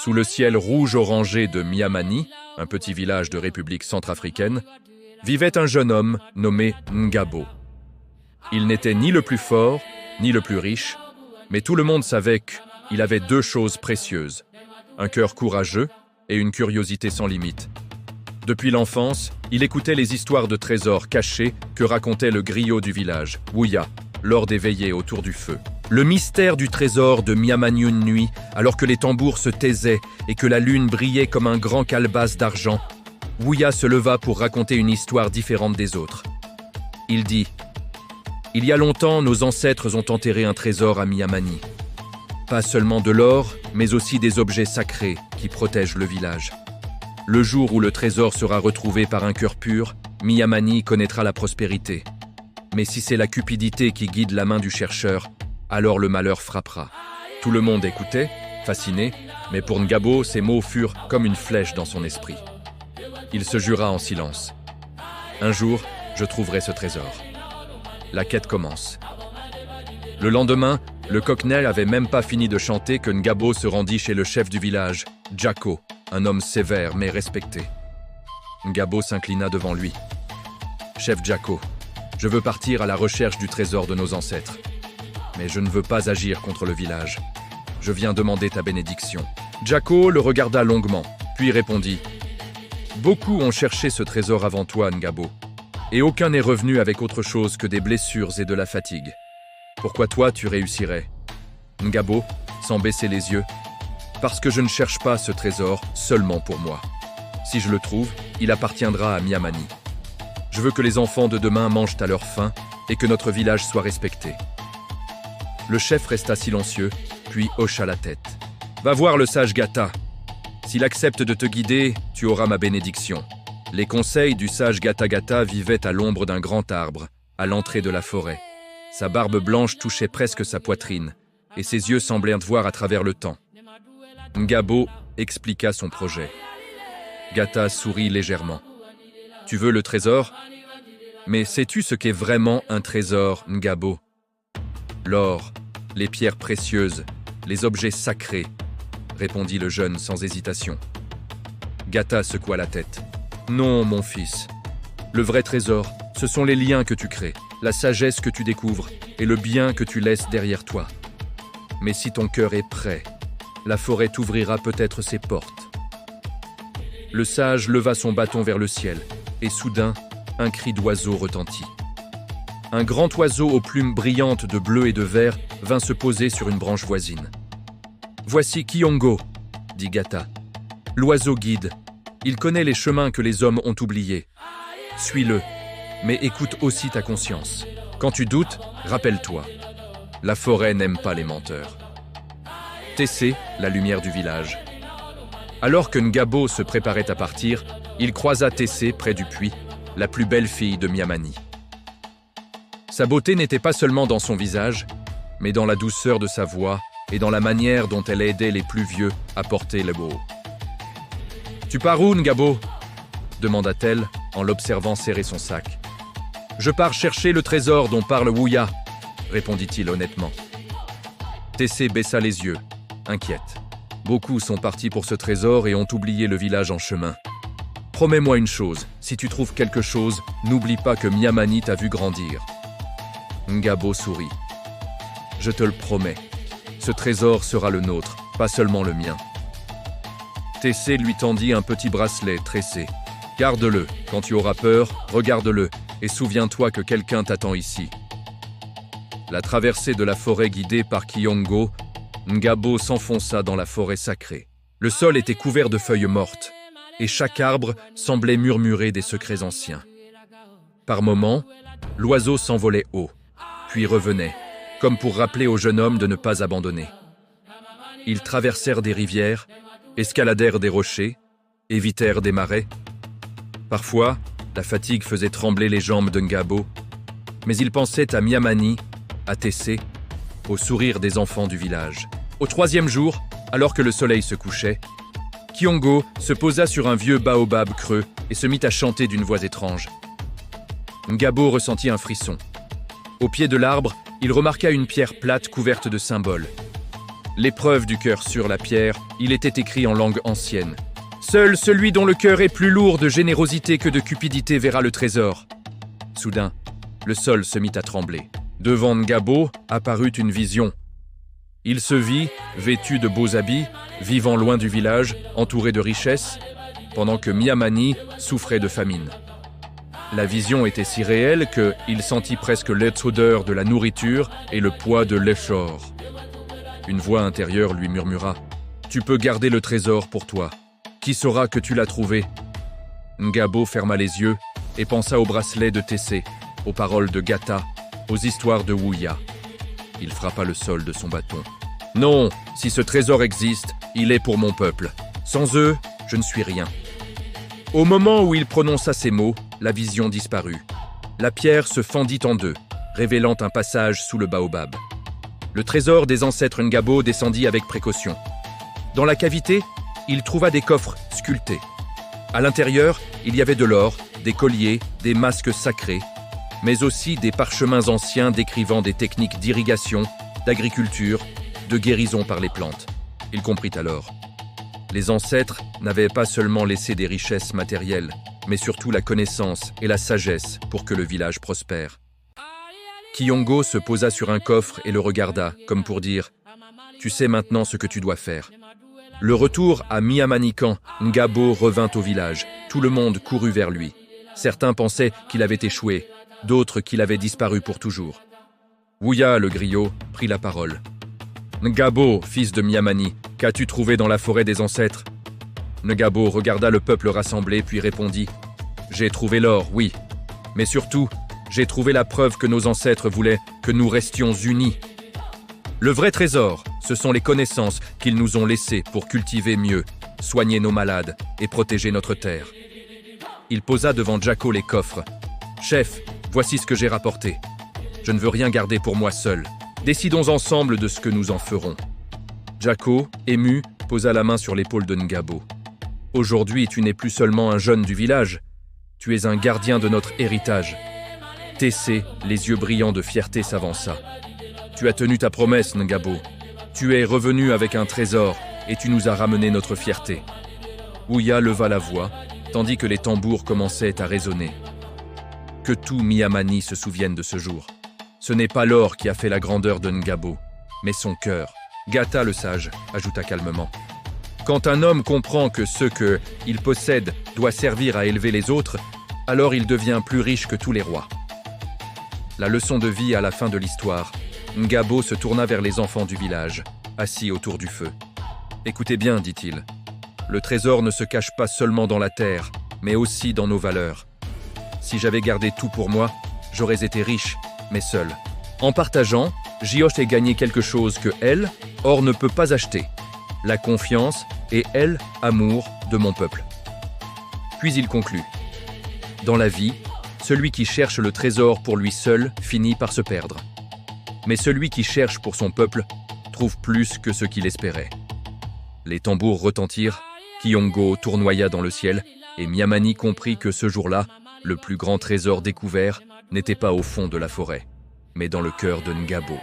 Sous le ciel rouge-orangé de Miamani, un petit village de République centrafricaine, vivait un jeune homme nommé Ngabo. Il n'était ni le plus fort, ni le plus riche, mais tout le monde savait qu'il avait deux choses précieuses, un cœur courageux et une curiosité sans limite. Depuis l'enfance, il écoutait les histoires de trésors cachés que racontait le griot du village, Wuya, lors des veillées autour du feu. Le mystère du trésor de Miamani une nuit, alors que les tambours se taisaient et que la lune brillait comme un grand calebasse d'argent, Wuya se leva pour raconter une histoire différente des autres. Il dit « Il y a longtemps, nos ancêtres ont enterré un trésor à Miamani. Pas seulement de l'or, mais aussi des objets sacrés qui protègent le village. Le jour où le trésor sera retrouvé par un cœur pur, Miamani connaîtra la prospérité. Mais si c'est la cupidité qui guide la main du chercheur, alors le malheur frappera. » Tout le monde écoutait, fasciné, mais pour Ngabo, ces mots furent comme une flèche dans son esprit. Il se jura en silence. « Un jour, je trouverai ce trésor. » La quête commence. Le lendemain, le coq-nez avait même pas fini de chanter que Ngabo se rendit chez le chef du village, Djako, un homme sévère mais respecté. Ngabo s'inclina devant lui. « Chef Djako, je veux partir à la recherche du trésor de nos ancêtres. Mais je ne veux pas agir contre le village. Je viens demander ta bénédiction. » Djako le regarda longuement, puis répondit « Beaucoup ont cherché ce trésor avant toi, Ngabo, et aucun n'est revenu avec autre chose que des blessures et de la fatigue. Pourquoi toi tu réussirais ?» Ngabo, sans baisser les yeux, « Parce que je ne cherche pas ce trésor seulement pour moi. Si je le trouve, il appartiendra à Miamani. Je veux que les enfants de demain mangent à leur faim et que notre village soit respecté. » Le chef resta silencieux, puis hocha la tête. « Va voir le sage Gata. S'il accepte de te guider, tu auras ma bénédiction. » Les conseils du sage Gata Gata vivaient à l'ombre d'un grand arbre, à l'entrée de la forêt. Sa barbe blanche touchait presque sa poitrine, et ses yeux semblaient voir à travers le temps. Ngabo expliqua son projet. Gata sourit légèrement. « Tu veux le trésor ? Mais sais-tu ce qu'est vraiment un trésor, Ngabo ? L'or, les pierres précieuses, les objets sacrés, » répondit le jeune sans hésitation. Gata secoua la tête. « Non, mon fils. Le vrai trésor, ce sont les liens que tu crées, la sagesse que tu découvres et le bien que tu laisses derrière toi. Mais si ton cœur est prêt, la forêt t'ouvrira peut-être ses portes. » Le sage leva son bâton vers le ciel, et soudain, un cri d'oiseau retentit. Un grand oiseau aux plumes brillantes de bleu et de vert vint se poser sur une branche voisine. « Voici Kiongo, » dit Gata. « L'oiseau guide. Il connaît les chemins que les hommes ont oubliés. Suis-le, mais écoute aussi ta conscience. Quand tu doutes, rappelle-toi. La forêt n'aime pas les menteurs. » Tessé, la lumière du village. Alors que Ngabo se préparait à partir, il croisa Tessé près du puits, la plus belle fille de Miamani. Sa beauté n'était pas seulement dans son visage, mais dans la douceur de sa voix et dans la manière dont elle aidait les plus vieux à porter le beau. « Tu pars où, Ngabo ?» demanda-t-elle en l'observant serrer son sac. « Je pars chercher le trésor dont parle Wuya, » répondit-il honnêtement. Tessé baissa les yeux, inquiète. Beaucoup sont partis pour ce trésor et ont oublié le village en chemin. Promets-moi une chose, si tu trouves quelque chose, n'oublie pas que Miamani t'a vu grandir. Ngabo sourit. Je te le promets, ce trésor sera le nôtre, pas seulement le mien. Tessé lui tendit un petit bracelet tressé. Garde-le, quand tu auras peur, regarde-le, et souviens-toi que quelqu'un t'attend ici. La traversée de la forêt guidée par Kiongo, Ngabo s'enfonça dans la forêt sacrée. Le sol était couvert de feuilles mortes, et chaque arbre semblait murmurer des secrets anciens. Par moments, l'oiseau s'envolait haut, puis revenait, comme pour rappeler au jeune homme de ne pas abandonner. Ils traversèrent des rivières, escaladèrent des rochers, évitèrent des marais. Parfois, la fatigue faisait trembler les jambes de Ngabo, mais il pensait à Miamani, à Tessé, au sourire des enfants du village. Au 3e jour, alors que le soleil se couchait, Kiongo se posa sur un vieux baobab creux et se mit à chanter d'une voix étrange. Ngabo ressentit un frisson. Au pied de l'arbre, il remarqua une pierre plate couverte de symboles. L'épreuve du cœur sur la pierre, il était écrit en langue ancienne. Seul celui dont le cœur est plus lourd de générosité que de cupidité verra le trésor. Soudain, le sol se mit à trembler. Devant Ngabo apparut une vision. Il se vit, vêtu de beaux habits, vivant loin du village, entouré de richesses, pendant que Miamani souffrait de famine. La vision était si réelle qu'il sentit presque l'odeur de la nourriture et le poids de l'effort. Une voix intérieure lui murmura « Tu peux garder le trésor pour toi. Qui saura que tu l'as trouvé ?» Ngabo ferma les yeux et pensa au bracelet de Tessé, aux paroles de Gata, aux histoires de Wouya. Il frappa le sol de son bâton. « Non, si ce trésor existe, il est pour mon peuple. Sans eux, je ne suis rien. » Au moment où il prononça ces mots, la vision disparut. La pierre se fendit en deux, révélant un passage sous le baobab. Le trésor des ancêtres Ngabo descendit avec précaution. Dans la cavité, il trouva des coffres sculptés. À l'intérieur, il y avait de l'or, des colliers, des masques sacrés, mais aussi des parchemins anciens décrivant des techniques d'irrigation, d'agriculture, de guérison par les plantes. Il comprit alors. Les ancêtres n'avaient pas seulement laissé des richesses matérielles, mais surtout la connaissance et la sagesse pour que le village prospère. Kiyongo se posa sur un coffre et le regarda, comme pour dire « Tu sais maintenant ce que tu dois faire ». Le retour à Miamanikan, Ngabo revint au village. Tout le monde courut vers lui. Certains pensaient qu'il avait échoué, d'autres qu'il avait disparu pour toujours. Wouya, le griot, prit la parole. « Ngabo, fils de Miamani, qu'as-tu trouvé dans la forêt des ancêtres ?» Ngabo regarda le peuple rassemblé puis répondit « J'ai trouvé l'or, oui, mais surtout, j'ai trouvé la preuve que nos ancêtres voulaient que nous restions unis. Le vrai trésor, ce sont les connaissances qu'ils nous ont laissées pour cultiver mieux, soigner nos malades et protéger notre terre. » Il posa devant Jako les coffres. « Chef, voici ce que j'ai rapporté. Je ne veux rien garder pour moi seul. Décidons ensemble de ce que nous en ferons. » Jako, ému, posa la main sur l'épaule de Ngabo. « Aujourd'hui, tu n'es plus seulement un jeune du village. Tu es un gardien de notre héritage. » Tessé, les yeux brillants de fierté, s'avança. « Tu as tenu ta promesse, Ngabo. Tu es revenu avec un trésor et tu nous as ramené notre fierté. » Wouya leva la voix, tandis que les tambours commençaient à résonner. Que tout Miamani se souvienne de ce jour. Ce n'est pas l'or qui a fait la grandeur de Ngabo, mais son cœur. Gata le sage ajouta calmement. Quand un homme comprend que ce qu'il possède doit servir à élever les autres, alors il devient plus riche que tous les rois. La leçon de vie à la fin de l'histoire. Ngabo se tourna vers les enfants du village, assis autour du feu. « Écoutez bien, dit-il. Le trésor ne se cache pas seulement dans la terre, mais aussi dans nos valeurs. Si j'avais gardé tout pour moi, j'aurais été riche, mais seul. En partageant, Jioche ait gagné quelque chose que elle, or ne peut pas acheter. La confiance et elle, amour de mon peuple. » Puis il conclut. Dans la vie, celui qui cherche le trésor pour lui seul finit par se perdre. Mais celui qui cherche pour son peuple trouve plus que ce qu'il espérait. Les tambours retentirent, Kiyongo tournoya dans le ciel, et Miamani comprit que ce jour-là, le plus grand trésor découvert n'était pas au fond de la forêt, mais dans le cœur de Ngabo.